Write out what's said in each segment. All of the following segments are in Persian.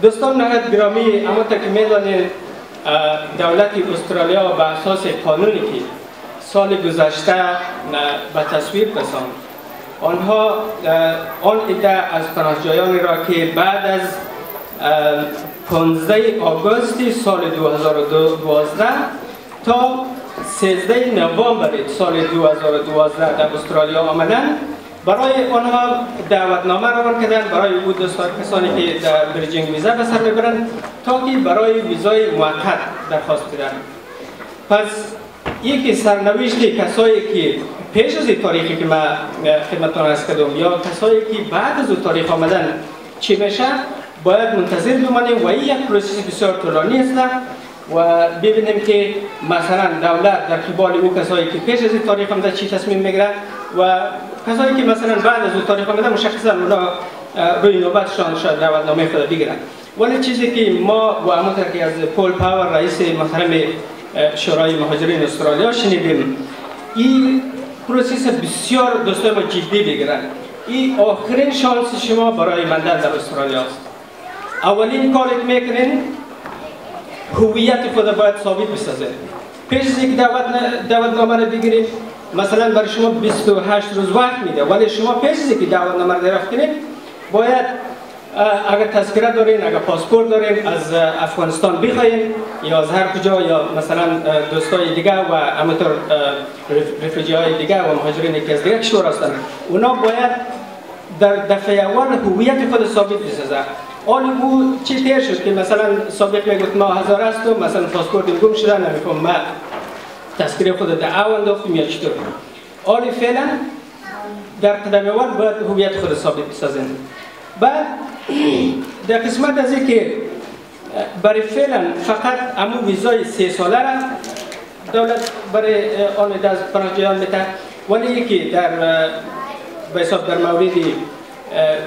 دوستان نهایت گرامی، همانطور که می‌دانید دولت استرالیا به اساس قانونی که سال گذشته به تصویب رساند، آنها آن عده از پناهجویانی را که بعد از 15 آگوست سال 2012 تا 13 نوامبر سال 2012 در استرالیا آمدند، برای آنها دعوتنامه روان کردند برای او کسانی که در بریجینگ ویزا به سر ببرند تا که برای ویزای موقت درخواست بدهند. پس یکی سرنوشت کسایی که پیش از این تاریخی که من خدمتتان عرض کردم یا کسایی که بعد از اون تاریخ آمدن چی میشه، باید منتظر بمانیم و این یک پروسس بسیار طولانی است و ببینیم که مثلا دولت در قبال او کسایی که پیش از این تاریخ آمده چی تصمیم میگیره و کسایی که مثلا بعد از اون تاریخ آمده مشخصا اونا روی نوبتشان شاید دعوتنامه خود بگیرن. ولی چیزی که ما و همونطور که از پول پاور رئیس محترم شورای مهاجرین استرالیا شنیدیم، این پروسس بسیار دوستای ما جدی بگیرن. این آخرین شانس شما برای ماندن در استرالیا است. اولین کاری که میکنین هویت خود باید ثابت بسازید. پیش از اینکه دعوتنامه را بگیرید، مثلا برای شما 28 روز وقت میده، ولی شما پیش از اینکه دعوتنامه را دریافت کنید باید اگر تذکره دارین، اگر پاسپورت دارین از افغانستان بخواین یا از هر کجا یا مثلا دوستای دیگه و همونطور رفیجی های دیگه و مهاجرین که از دیگه کشور هستند، اونا باید در دفعه اول هویت خود ثابت بسازه. آن او چی تیر شد که مثلا سابق میگفت ما هزار است و مثلا پاسپورت گم شده نمیفهم ما تذکره خود در اول انداختیم یا چطور. آن فعلا در قدم اول باید هویت خود ثابت بسازین. بعد در قسمت از اینکه برای فعلا فقط امو ویزای 3 ساله را دولت برای آن از پناهجویان میده، ولی یکی در به حساب در مورد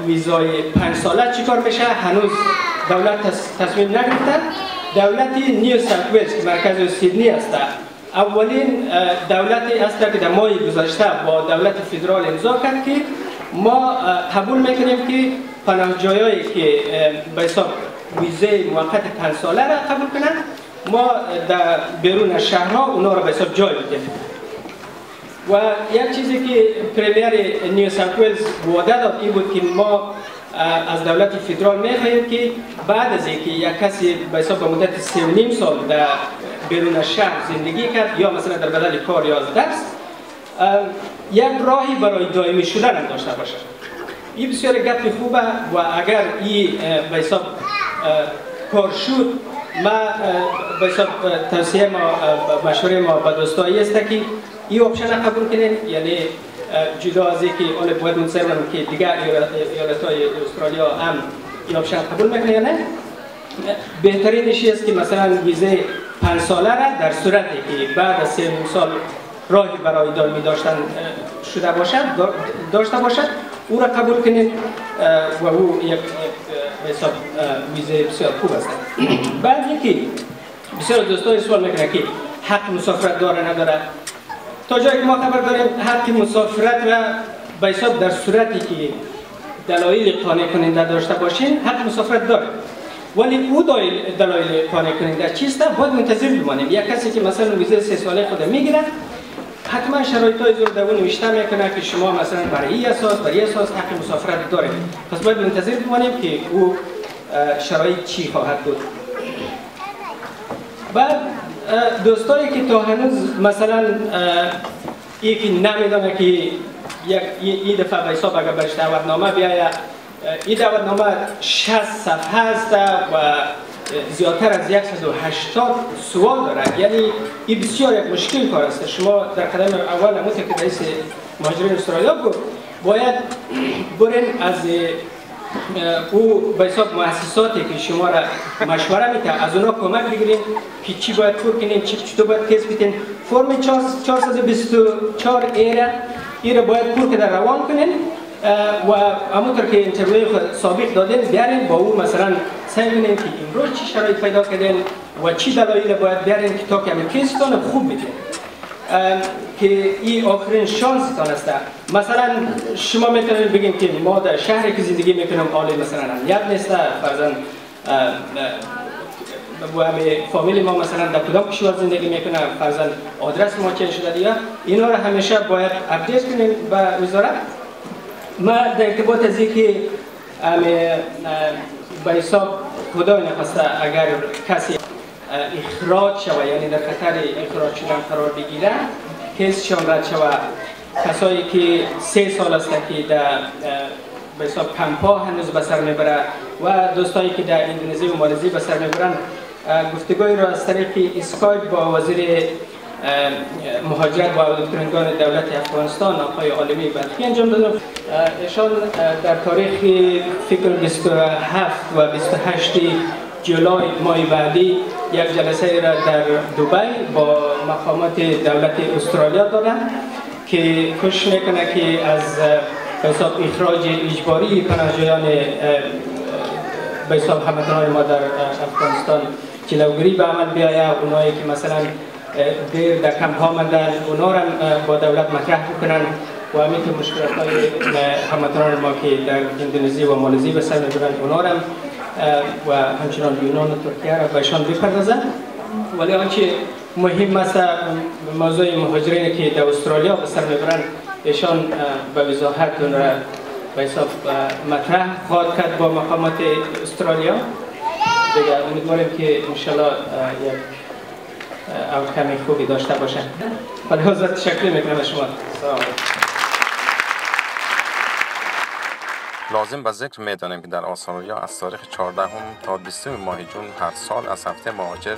ویزای 5 ساله چیکار میشه هنوز دولت تصمیم نگرفته. دولت نیو ساوت ویلز که مرکز سیدنی است اولین دولتی است که در ماه گذشته با دولت فدرال امضا کرد که ما قبول میکنیم که پناهجویایی که به حساب ویزای موقت 5 ساله را قبول کنند، ما در بیرون از شهرها اونا را به حساب جای بدیم. و یک چیزی که پریمیر نیو ساوت ویلز وعده داد این بود که ما از دولت فدرال میخواهیم که بعد از اینکه یک کسی به حساب به مدت 3.5 سال در بیرون از شهر زندگی کرد یا مثلا در بدل کار یا از درس، یک راهی برای دائمی شدن هم داشته باشه. این بسیار گپ خوبه و اگر این به حساب کار شد، ما به حساب توصیه ما مشوره ما به دوستایی است که این آپشن قبول کنین، یعنی جدا از اینکه آن باید منصر که دیگر ایالت‌های استرالیا هم این آپشن قبول میکنه یا نه، بهترینش است که مثلا ویزه 5 ساله را در صورتی که بعد از 3 سال راهی برای دائمی داشتن شده داشته باشد او را قبول کنید و او یک حساب ویزه بسیار خوب است. بعد یکی بسیار دوستای سوال میکنه که حق مسافرت داره نداره. تا جایی که ما خبر داریم حق مسافرت را به حساب در صورتی که دلایل قانع کننده داشته باشین حق مسافرت داره، ولی او دلایل قانع کننده چیست باید منتظر بمانیم. یک کسی که مثلا ویزه 3 ساله خود میگیره حتما شرایط‌های زور دوون نوشته میکنه که شما مثلا برای این اساس حق مسافرت داره، پس باید منتظر بمانیم که او شرایط چی خواهد بود. بعد دوستایی که تا هنوز مثلا یکی نمیدونه که این دفعه به حساب اگر برش دعوتنامه بیاید، این دعوتنامه 60 صفحه است و زیادتر از 180 سوال دارد، یعنی این بسیار یک مشکل کار است. شما در قدم اول همونطور که رئیس مهاجرین استرالیا گفت باید برین از او به حساب مؤسساتی که شما را مشوره میده از اونا کمک بگیرین که چی باید پر کنین، چطور باید کس بیتین. فرم 424 ایره باید پر که روان کنین و همونطور که اینترویو سابق دادین بیارین با او مثلا سعی کنین که امروز چی شرایط پیدا کردین و چی دلایل باید بیارین که تا که همین کیستان خوب بیتین که این آخرین شانس تان است. مثلا شما میتونید بگیم که ما در شهری که زندگی میکنم حالی مثلا امنیت نیست، فرضاً و فامیل ما مثلا در کدام کشور زندگی میکنه، فرضاً آدرس ما چه شده دیگه، اینا رو همیشه باید اپدیت کنیم به وزارت. ما در ارتباط از اینکه به حساب خدا نخواسته اگر کسی اخراج شود، یعنی در خطر اخراج شدن قرار بگیره، کیسشان رد شود، کسایی که 3 سال است که در به حساب کمپا هنوز به سر میبره و دوستایی که در اندونزی و مالزی به سر میبرن، گفتگوی را از طریق اسکایپ با وزیر مهاجرت و عودتکنندگان دولت افغانستان آقای عالمی برخی انجام دادم. ایشان در تاریخ فکر 27 و 28 جولای ماه بعدی یک جلسه را در دبی با مقامات دولت استرالیا دادن که کوشش میکنه که از به حساب اخراج اجباری پناهجویان به حساب هموطنان ما در افغانستان جلوگیری به عمل بیاید. اونایی که مثلا دیر در کمپ ها ماندن اونا را با دولت مطرح بکنن و همین که مشکلات های هموطنان ما که در اندونزی و مالزی به سر میبرن اونا را و همچنان یونان و ترکیه را بهشان بپردازن. ولی آنچه مهم است موضوع مهاجرین که در استرالیا به سر میبرن، ایشان به وضاحت اون را به حساب مطرح خواهد کرد با مقامات استرالیا. دیگه امیدواریم که انشالله یک آوتکم خوبی داشته باشن. ولی حضرت تشکر میکنم از شما. لازم به ذکر می‌دانیم که در استرالیا از تاریخ 14 تا 20 ماه جون هر سال از هفته مهاجر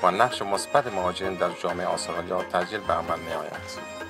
و نقش مثبت مهاجرین در جامعه استرالیا تسجیل به عمل می‌آید.